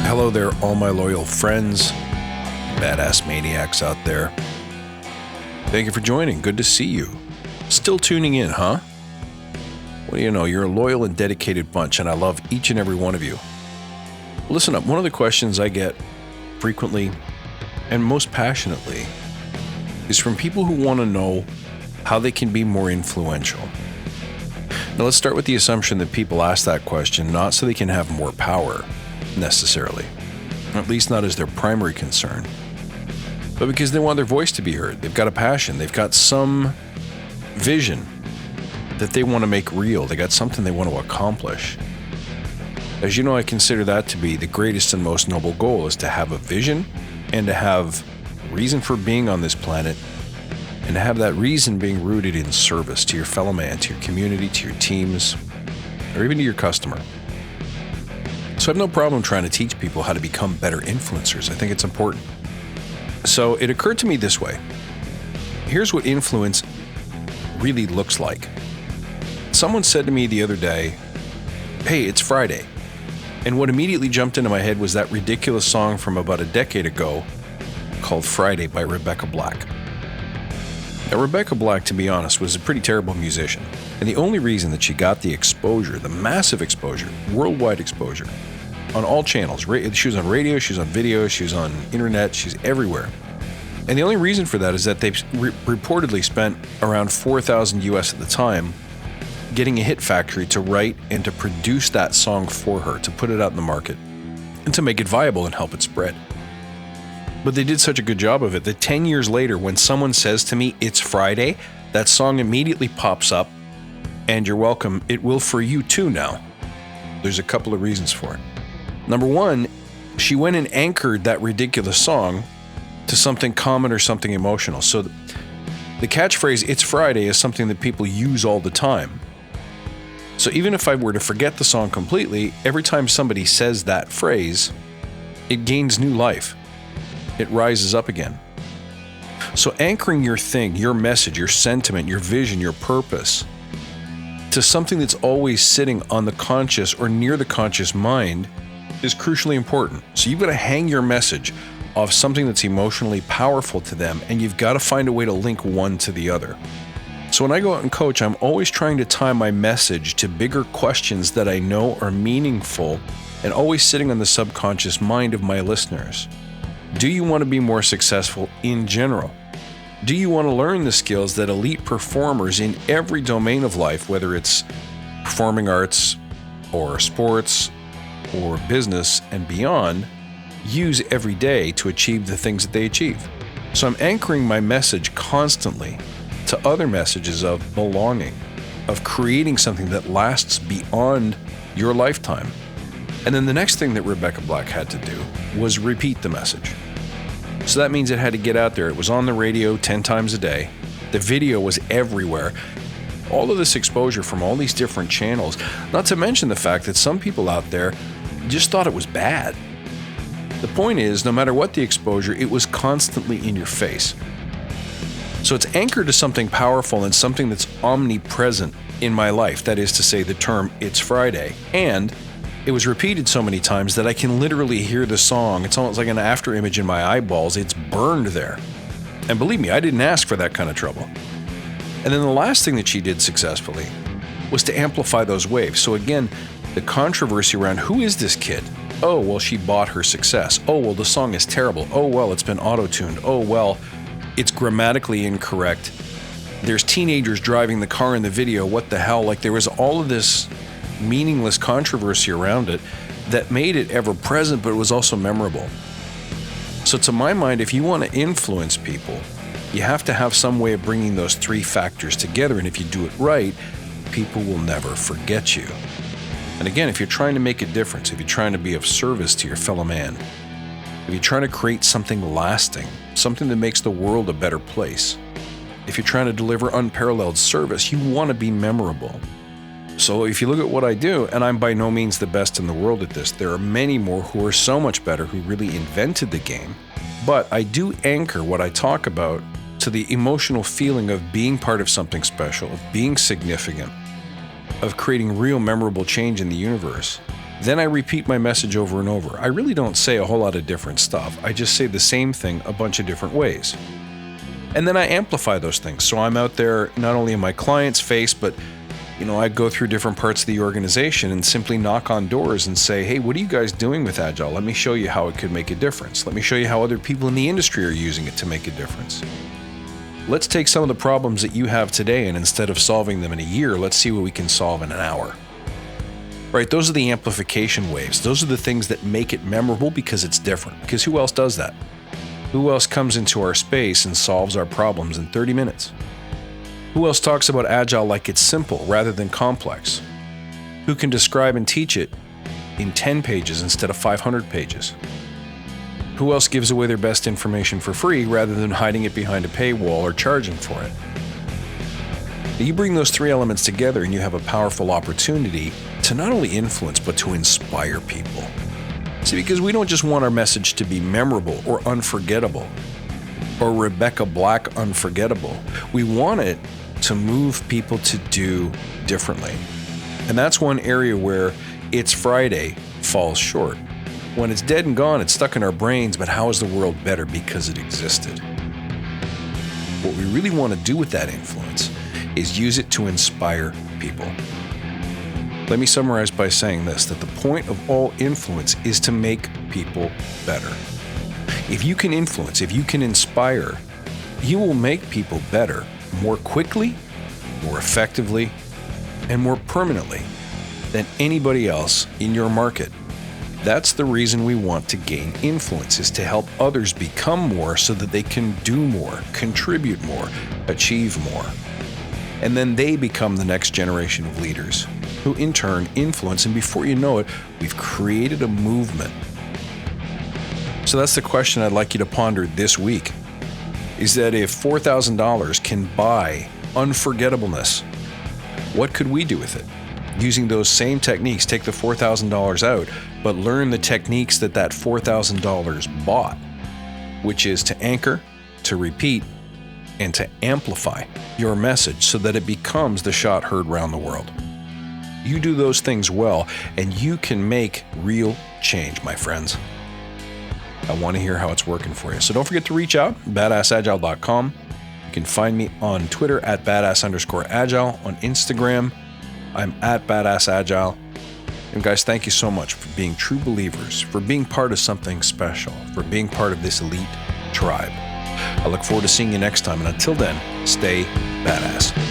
Hello there, all my loyal friends, badass maniacs out there. Thank you for joining. Good to see you. Still tuning in, huh? What do you know? You're a loyal and dedicated bunch, and I love each and every one of you. Listen up. One of the questions I get frequently and most passionately is from people who want to know how they can be more influential. Now, let's start with the assumption that people ask that question not so they can have more power, necessarily, at least not as their primary concern, but because they want their voice to be heard. They've got a passion. They've got some vision that they want to make real. They got something they want to accomplish. As you know, I consider that to be the greatest and most noble goal, is to have a vision and to have a reason for being on this planet, and to have that reason being rooted in service to your fellow man, to your community, to your teams, or even to your customer. So I have no problem trying to teach people how to become better influencers. I think it's important. So it occurred to me this way. Here's what influence really looks like. Someone said to me the other day, "Hey, it's Friday." And what immediately jumped into my head was that ridiculous song from about a decade ago called Friday by Rebecca Black. Now, Rebecca Black, to be honest, was a pretty terrible musician. And the only reason that she got the exposure, the massive exposure, worldwide exposure, on all channels, she was on radio, she was on video, she was on internet, she's everywhere. And the only reason for that is that they reportedly spent around $4,000 US at the time getting a hit factory to write and to produce that song for her, to put it out in the market, and to make it viable and help it spread. But they did such a good job of it that 10 years later, when someone says to me, "It's Friday," that song immediately pops up, and you're welcome. It will for you too now. There's a couple of reasons for it. Number one, she went and anchored that ridiculous song to something common or something emotional. So the catchphrase, "It's Friday," is something that people use all the time. So even if I were to forget the song completely, every time somebody says that phrase, it gains new life. It rises up again. So anchoring your thing, your message, your sentiment, your vision, your purpose to something that's always sitting on the conscious or near the conscious mind is crucially important. So you've got to hang your message off something that's emotionally powerful to them, and you've got to find a way to link one to the other. So when I go out and coach, I'm always trying to tie my message to bigger questions that I know are meaningful and always sitting on the subconscious mind of my listeners. Do you want to be more successful in general? Do you want to learn the skills that elite performers in every domain of life, whether it's performing arts or sports or business and beyond, use every day to achieve the things that they achieve? So I'm anchoring my message constantly to other messages of belonging, of creating something that lasts beyond your lifetime. And then the next thing that Rebecca Black had to do was repeat the message. So that means it had to get out there. It was on the radio 10 times a day. The video was everywhere. All of this exposure from all these different channels, not to mention the fact that some people out there just thought it was bad. The point is, no matter what the exposure, it was constantly in your face. So it's anchored to something powerful and something that's omnipresent in my life. That is to say, the term "It's Friday." And it was repeated so many times that I can literally hear the song. It's almost like an after image in my eyeballs. It's burned there. And believe me, I didn't ask for that kind of trouble. And then the last thing that she did successfully was to amplify those waves. So again, the controversy around, who is this kid? Oh, well, she bought her success. Oh, well, the song is terrible. Oh, well, it's been auto-tuned. Oh, well, it's grammatically incorrect. There's teenagers driving the car in the video. What the hell? Like, there was all of this meaningless controversy around it that made it ever present, but it was also memorable. So to my mind, if you want to influence people, you have to have some way of bringing those three factors together. And if you do it right, people will never forget you. And again, if you're trying to make a difference, if you're trying to be of service to your fellow man, if you're trying to create something lasting, something that makes the world a better place, if you're trying to deliver unparalleled service, you want to be memorable. So if you look at what I do, and I'm by no means the best in the world at this, there are many more who are so much better, who really invented the game. But I do anchor what I talk about to the emotional feeling of being part of something special, of being significant, of creating real memorable change in the universe. Then I repeat my message over and over. I really don't say a whole lot of different stuff. I just say the same thing a bunch of different ways. And then I amplify those things. So I'm out there not only in my client's face, but I go through different parts of the organization and simply knock on doors and say, hey, what are you guys doing with Agile? Let me show you how it could make a difference. Let me show you how other people in the industry are using it to make a difference. Let's take some of the problems that you have today, and instead of solving them in a year, let's see what we can solve in an hour. Right? Those are the amplification waves. Those are the things that make it memorable because it's different. Because who else does that? Who else comes into our space and solves our problems in 30 minutes? Who else talks about Agile like it's simple rather than complex? Who can describe and teach it in 10 pages instead of 500 pages? Who else gives away their best information for free rather than hiding it behind a paywall or charging for it? You bring those three elements together and you have a powerful opportunity to not only influence, but to inspire people. See, because we don't just want our message to be memorable or unforgettable, or Rebecca Black unforgettable. We want it to move people to do differently. And that's one area where It's Friday falls short. When it's dead and gone, it's stuck in our brains, but how is the world better because it existed? What we really want to do with that influence is use it to inspire people. Let me summarize by saying this, that the point of all influence is to make people better. If you can influence, if you can inspire, you will make people better more quickly, more effectively, and more permanently than anybody else in your market. That's the reason we want to gain influence, is to help others become more so that they can do more, contribute more, achieve more. And then they become the next generation of leaders who in turn influence, and before you know it, we've created a movement. So that's the question I'd like you to ponder this week, is that if $4,000 can buy unforgettableness, what could we do with it? Using those same techniques, take the $4,000 out, but learn the techniques that $4,000 bought, which is to anchor, to repeat, and to amplify your message so that it becomes the shot heard round the world. You do those things well, and you can make real change, my friends. I want to hear how it's working for you. So don't forget to reach out, badassagile.com. You can find me on Twitter at badass_agile, on Instagram, I'm at badassagile. And guys, thank you so much for being true believers, for being part of something special, for being part of this elite tribe. I look forward to seeing you next time, and until then, stay badass.